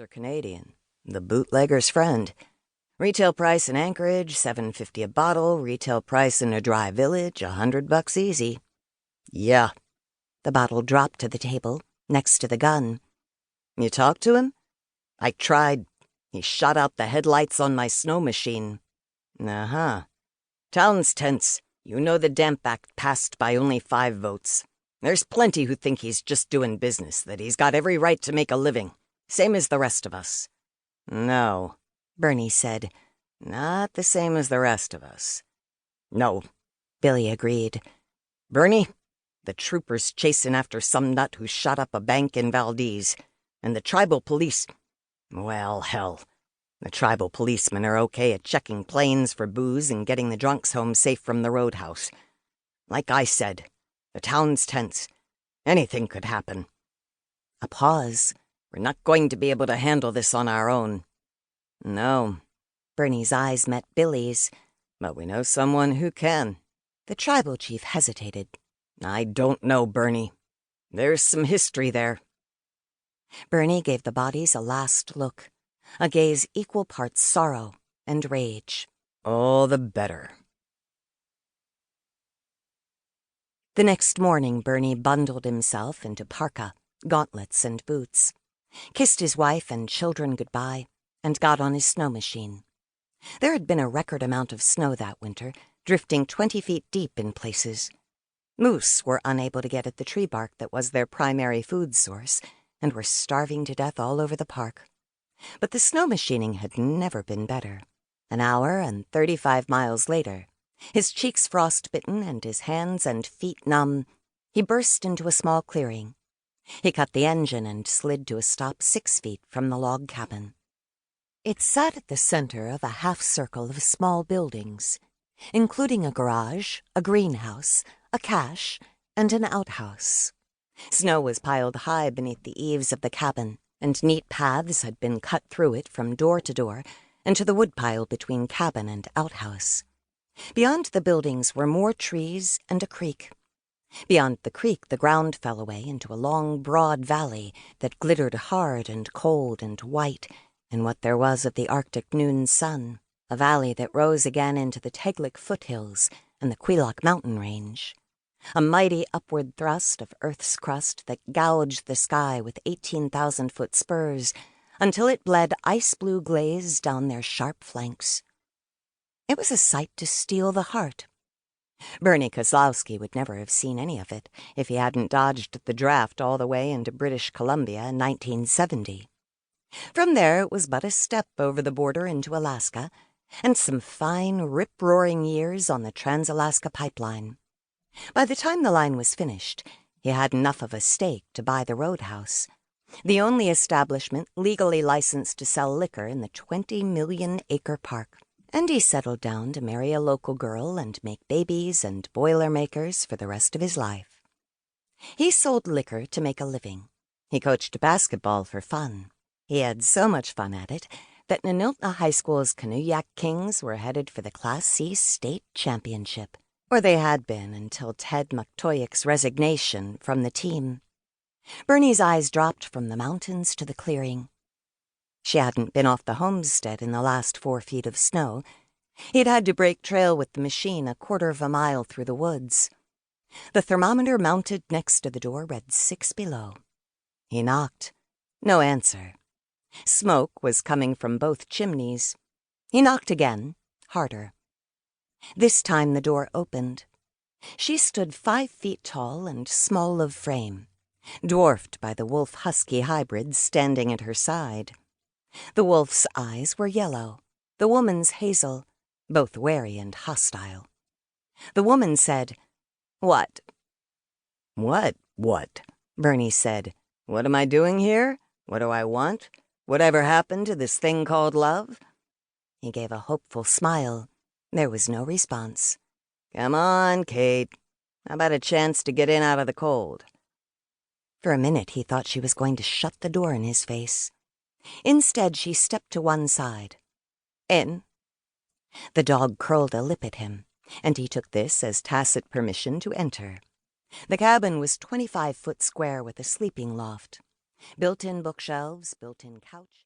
are Canadian. The bootlegger's friend. Retail price in Anchorage, $7.50 a bottle. Retail price in a dry village, $100 easy. Yeah. The bottle dropped to the table, next to the gun. You talked to him? I tried. He shot out the headlights on my snow machine. Uh-huh. Town's tense. You know the Damp Act passed by only 5 votes. There's plenty who think he's just doing business, that he's got every right to make a living, same as the rest of us. No, Bernie said. Not the same as the rest of us. No, Billy agreed. Bernie, the troopers chasing after some nut who shot up a bank in Valdez, and the tribal police, well, hell. The tribal policemen are okay at checking planes for booze and getting the drunks home safe from the roadhouse. Like I said, the town's tense. Anything could happen. A pause. We're not going to be able to handle this on our own. No. Bernie's eyes met Billy's. But we know someone who can. The tribal chief hesitated. I don't know, Bernie. There's some history there. Bernie gave the bodies a last look, a gaze equal parts sorrow and rage. All the better. The next morning, Bernie bundled himself into parka, gauntlets, and boots, kissed his wife and children goodbye, and got on his snow machine. There had been a record amount of snow that winter, drifting 20 feet deep in places. Moose were unable to get at the tree bark that was their primary food source, and were starving to death all over the park. But the snow machining had never been better. An hour and 35 miles later, his cheeks frostbitten and his hands and feet numb, he burst into a small clearing. He cut the engine and slid to a stop 6 feet from the log cabin. It sat at the center of a half-circle of small buildings, including a garage, a greenhouse, a cache, and an outhouse. Snow was piled high beneath the eaves of the cabin, and neat paths had been cut through it from door to door and to the woodpile between cabin and outhouse. Beyond the buildings were more trees and a creek. Beyond the creek, the ground fell away into a long, broad valley that glittered hard and cold and white in what there was of the Arctic noon sun, a valley that rose again into the Teglik foothills and the Quelaag mountain range. A mighty upward thrust of Earth's crust that gouged the sky with 18,000-foot spurs until it bled ice-blue glaze down their sharp flanks. It was a sight to steel the heart. Bernie Kozlowski would never have seen any of it if he hadn't dodged the draft all the way into British Columbia in 1970. From there it was but a step over the border into Alaska, and some fine, rip-roaring years on the Trans-Alaska Pipeline. By the time the line was finished, he had enough of a stake to buy the roadhouse, the only establishment legally licensed to sell liquor in the 20-million-acre park, and he settled down to marry a local girl and make babies and Boilermakers for the rest of his life. He sold liquor to make a living. He coached basketball for fun. He had so much fun at it that Naniltna High School's Canuyak Kings were headed for the Class C state championship, or they had been until Ted McToyak's resignation from the team. Bernie's eyes dropped from the mountains to the clearing. She hadn't been off the homestead in the last 4 feet of snow. He'd had to break trail with the machine a quarter of a mile through the woods. The thermometer mounted next to the door read 6 below. He knocked. No answer. Smoke was coming from both chimneys. He knocked again, harder. This time the door opened. She stood 5 feet tall and small of frame, dwarfed by the wolf-husky hybrid standing at her side. The wolf's eyes were yellow, the woman's hazel, both wary and hostile. The woman said, "What?" What? Bernie said. What am I doing here? What do I want? Whatever happened to this thing called love? He gave a hopeful smile. There was no response. Come on, Kate. How about a chance to get in out of the cold? For a minute he thought she was going to shut the door in his face. Instead, she stepped to one side. In. The dog curled a lip at him, and he took this as tacit permission to enter. The cabin was 25 foot square with a sleeping loft. Built-in bookshelves, built-in couch.